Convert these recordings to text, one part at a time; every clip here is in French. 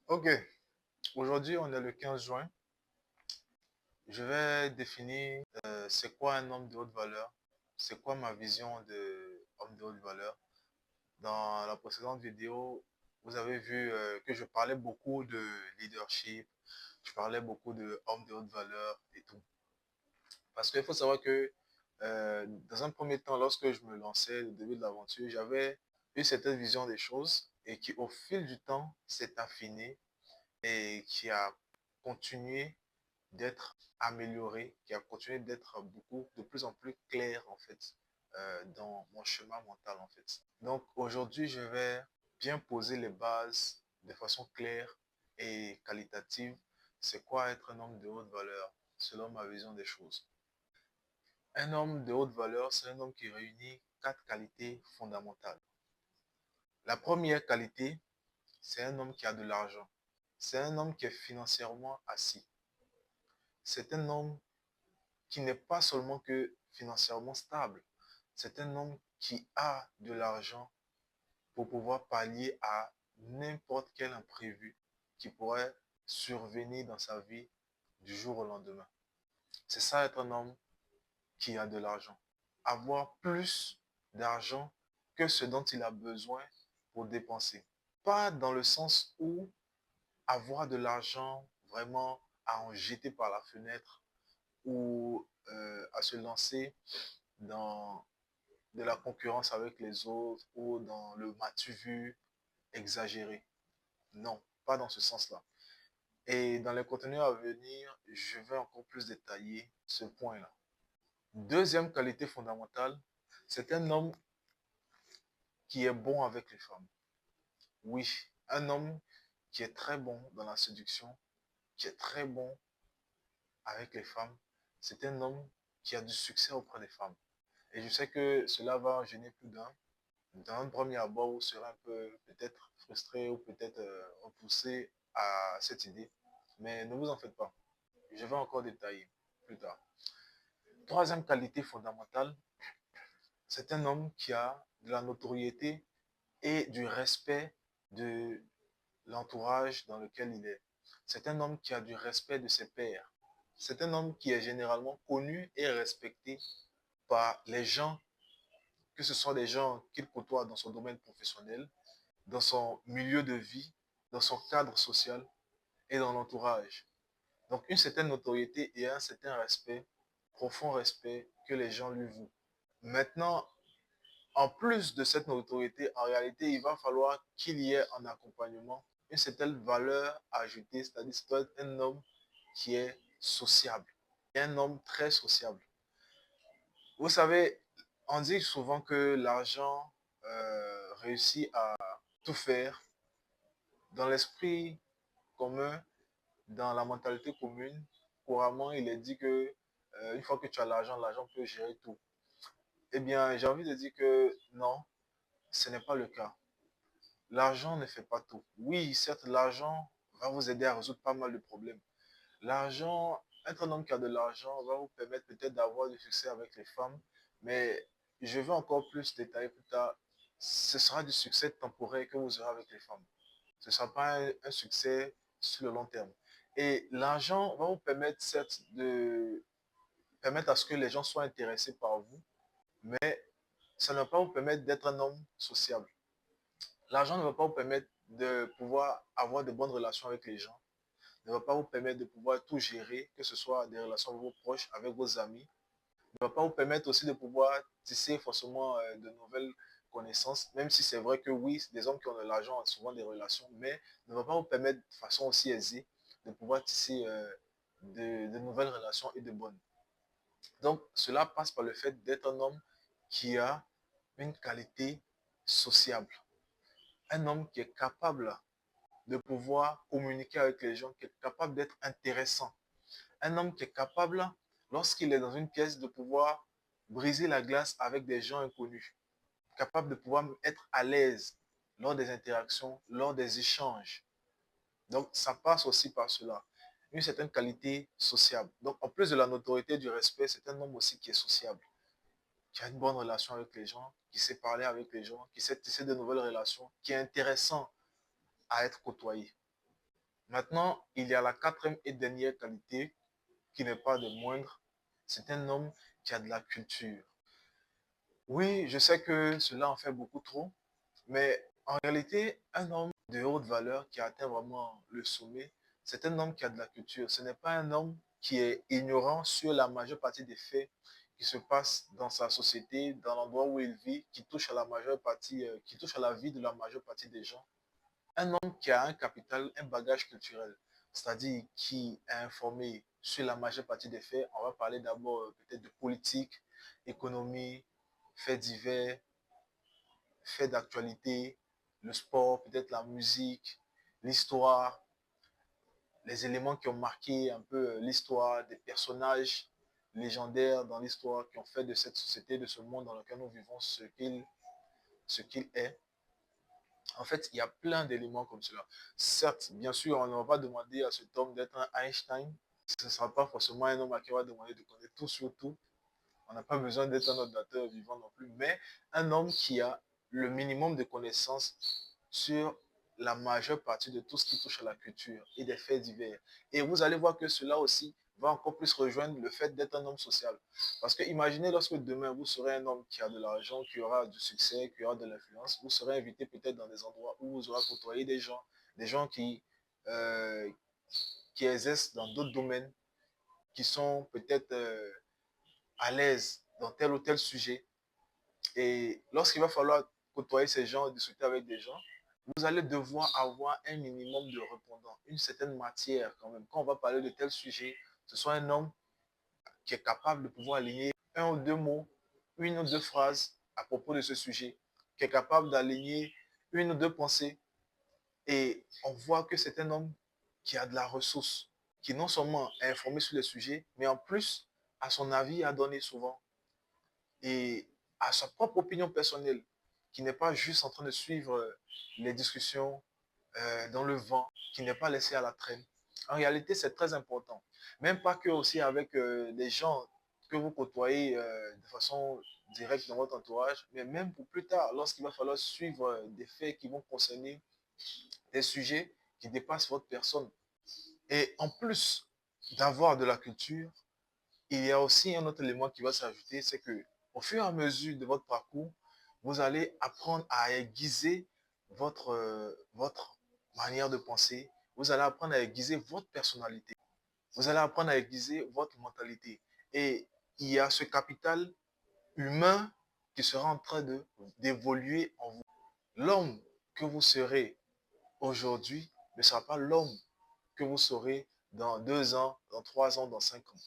Ok, aujourd'hui on est le 15 juin. Je vais définir c'est quoi un homme de haute valeur, c'est quoi ma vision de homme de haute valeur. Dans la précédente vidéo, vous avez vu que je parlais beaucoup de leadership, je parlais beaucoup de homme de haute valeur et tout. Parce qu'il faut savoir que dans un premier temps, lorsque je me lançais au début de l'aventure, j'avais eu cette vision des choses et qui au fil du temps s'est affinée et qui a continué d'être amélioré, qui a continué d'être beaucoup, de plus en plus clair en fait, dans mon chemin mental en fait. Donc aujourd'hui, je vais bien poser les bases de façon claire et qualitative. C'est quoi être un homme de haute valeur selon ma vision des choses? Un homme de haute valeur, c'est un homme qui réunit quatre qualités fondamentales. La première qualité, c'est un homme qui a de l'argent. C'est un homme qui est financièrement assis. C'est un homme qui n'est pas seulement que financièrement stable, c'est un homme qui a de l'argent pour pouvoir pallier à n'importe quel imprévu qui pourrait survenir dans sa vie du jour au lendemain. C'est ça être un homme qui a de l'argent. Avoir plus d'argent que ce dont il a besoin pour dépenser. Pas dans le sens où avoir de l'argent vraiment à en jeter par la fenêtre ou à se lancer dans de la concurrence avec les autres ou dans le m'as-tu vu exagéré. Non, pas dans ce sens-là. Et dans les contenus à venir, je vais encore plus détailler ce point-là. Deuxième qualité fondamentale, c'est un homme qui est bon avec les femmes. Oui, un homme qui est très bon dans la séduction, qui est très bon avec les femmes. C'est un homme qui a du succès auprès des femmes. Et je sais que cela va en gêner plus d'un. Dans un premier abord, vous serez un peu peut-être frustré ou peut-être repoussé à cette idée. Mais ne vous en faites pas. Je vais encore détailler plus tard. Troisième qualité fondamentale, c'est un homme qui a de la notoriété et du respect de l'entourage dans lequel il est. C'est un homme qui a du respect de ses pairs. C'est un homme qui est généralement connu et respecté par les gens, que ce soit des gens qu'il côtoie dans son domaine professionnel, dans son milieu de vie, dans son cadre social et dans l'entourage. Donc une certaine notoriété et un certain respect, profond respect que les gens lui vouent. Maintenant, en plus de cette notoriété, en réalité, il va falloir qu'il y ait un accompagnement, une certaine valeur ajoutée, c'est-à-dire que doit être un homme qui est sociable, et un homme très sociable. Vous savez, on dit souvent que l'argent réussit à tout faire. Dans l'esprit commun, dans la mentalité commune, couramment, il est dit que une fois que tu as l'argent, l'argent peut gérer tout. Eh bien, j'ai envie de dire que non, ce n'est pas le cas. L'argent ne fait pas tout. Oui, certes, l'argent va vous aider à résoudre pas mal de problèmes. L'argent, être un homme qui a de l'argent va vous permettre peut-être d'avoir du succès avec les femmes, mais je veux encore plus détailler plus tard. Ce sera du succès temporaire que vous aurez avec les femmes. Ce ne sera pas un succès sur le long terme. Et l'argent va vous permettre, certes, de permettre à ce que les gens soient intéressés par vous, mais ça ne va pas vous permettre d'être un homme sociable. L'argent ne va pas vous permettre de pouvoir avoir de bonnes relations avec les gens, ne va pas vous permettre de pouvoir tout gérer, que ce soit des relations avec vos proches, avec vos amis, ne va pas vous permettre aussi de pouvoir tisser forcément de nouvelles connaissances, même si c'est vrai que oui, des hommes qui ont de l'argent ont souvent des relations, mais ne va pas vous permettre de façon aussi aisée de pouvoir tisser de nouvelles relations et de bonnes. Donc, cela passe par le fait d'être un homme qui a une qualité sociable, un homme qui est capable de pouvoir communiquer avec les gens, qui est capable d'être intéressant, un homme qui est capable, lorsqu'il est dans une pièce, de pouvoir briser la glace avec des gens inconnus, capable de pouvoir être à l'aise lors des interactions, lors des échanges. Donc, ça passe aussi par cela. Une certaine qualité sociable. Donc, en plus de la notoriété et du respect, c'est un homme aussi qui est sociable, qui a une bonne relation avec les gens, qui sait parler avec les gens, qui sait tisser de nouvelles relations, qui est intéressant à être côtoyé. Maintenant, il y a la quatrième et dernière qualité qui n'est pas de moindre. C'est un homme qui a de la culture. Oui, je sais que cela en fait beaucoup trop, mais en réalité, un homme de haute valeur qui a atteint vraiment le sommet, c'est un homme qui a de la culture. Ce n'est pas un homme qui est ignorant sur la majeure partie des faits qui se passent dans sa société, dans l'endroit où il vit, qui touchent à la majeure partie, qui touchent à la vie de la majeure partie des gens. Un homme qui a un capital, un bagage culturel, c'est-à-dire qui est informé sur la majeure partie des faits. On va parler d'abord peut-être de politique, économie, faits divers, faits d'actualité, le sport, peut-être la musique, l'histoire, les éléments qui ont marqué un peu l'histoire, des personnages légendaires dans l'histoire qui ont fait de cette société, de ce monde dans lequel nous vivons, ce qu'il est. En fait, il y a plein d'éléments comme cela. Certes, bien sûr, on ne va pas demander à cet homme d'être un Einstein. Ce ne sera pas forcément un homme à qui on va demander de connaître tout sur tout. On n'a pas besoin d'être un ordinateur vivant non plus, mais un homme qui a le minimum de connaissances sur la majeure partie de tout ce qui touche à la culture et des faits divers. Et vous allez voir que cela aussi va encore plus rejoindre le fait d'être un homme social. Parce que imaginez lorsque demain vous serez un homme qui a de l'argent, qui aura du succès, qui aura de l'influence, vous serez invité peut-être dans des endroits où vous aurez côtoyé des gens euh, qui exercent dans d'autres domaines, qui sont peut-être à l'aise dans tel ou tel sujet. Et lorsqu'il va falloir côtoyer ces gens, discuter avec des gens, vous allez devoir avoir un minimum de répondants, une certaine matière quand même. Quand on va parler de tel sujet, ce soit un homme qui est capable de pouvoir aligner un ou deux mots, une ou deux phrases à propos de ce sujet, qui est capable d'aligner une ou deux pensées. Et on voit que c'est un homme qui a de la ressource, qui non seulement est informé sur les sujets, mais en plus a son avis à donner souvent et à sa propre opinion personnelle, qui n'est pas juste en train de suivre les discussions dans le vent, qui n'est pas laissé à la traîne. En réalité, c'est très important. Même pas que aussi avec les gens que vous côtoyez de façon directe dans votre entourage, mais même pour plus tard, lorsqu'il va falloir suivre des faits qui vont concerner des sujets qui dépassent votre personne. Et en plus d'avoir de la culture, il y a aussi un autre élément qui va s'ajouter, c'est que au fur et à mesure de votre parcours, vous allez apprendre à aiguiser votre manière de penser, vous allez apprendre à aiguiser votre personnalité, vous allez apprendre à aiguiser votre mentalité. Et il y a ce capital humain qui sera en train d'évoluer en vous. L'homme que vous serez aujourd'hui ne sera pas l'homme que vous serez dans 2 ans, dans 3 ans, dans 5 ans.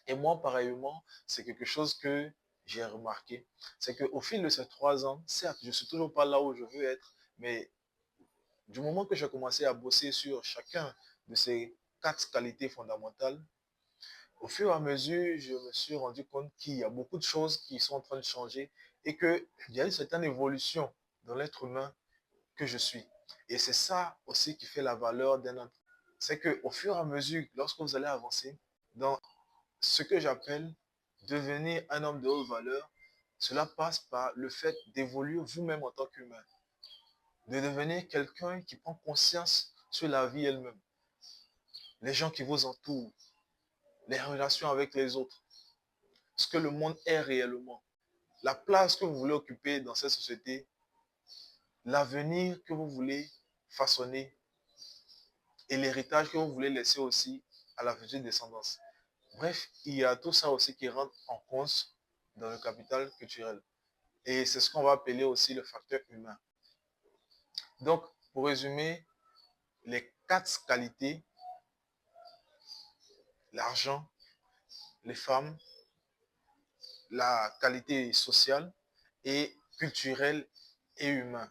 Et moi, pareillement, c'est quelque chose que j'ai remarqué. C'est qu'au fil de ces 3 ans, certes, je ne suis toujours pas là où je veux être, mais du moment que j'ai commencé à bosser sur chacun de ces 4 qualités fondamentales, au fur et à mesure, je me suis rendu compte qu'il y a beaucoup de choses qui sont en train de changer et qu'il y a une certaine évolution dans l'être humain que je suis. Et c'est ça aussi qui fait la valeur d'un homme. C'est qu'au fur et à mesure, lorsque vous allez avancer dans ce que j'appelle devenir un homme de haute valeur, cela passe par le fait d'évoluer vous-même en tant qu'humain, de devenir quelqu'un qui prend conscience sur la vie elle-même, les gens qui vous entourent, les relations avec les autres, ce que le monde est réellement, la place que vous voulez occuper dans cette société, l'avenir que vous voulez façonner et l'héritage que vous voulez laisser aussi à la future descendance. Bref, il y a tout ça aussi qui rentre en compte dans le capital culturel. Et c'est ce qu'on va appeler aussi le facteur humain. Donc, pour résumer, les 4 qualités, l'argent, les femmes, la qualité sociale et culturelle et humain.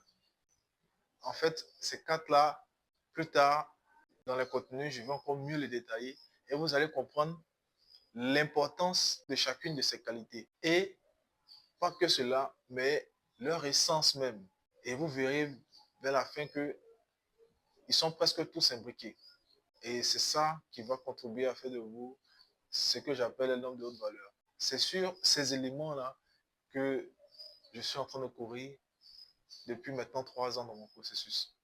En fait, ces 4-là, plus tard, dans le contenu, je vais encore mieux les détailler et vous allez comprendre l'importance de chacune de ces qualités. Et pas que cela, mais leur essence même. Et vous verrez vers la fin qu'ils sont presque tous imbriqués. Et c'est ça qui va contribuer à faire de vous ce que j'appelle un homme de haute valeur. C'est sur ces éléments-là que je suis en train de courir depuis maintenant 3 ans dans mon processus.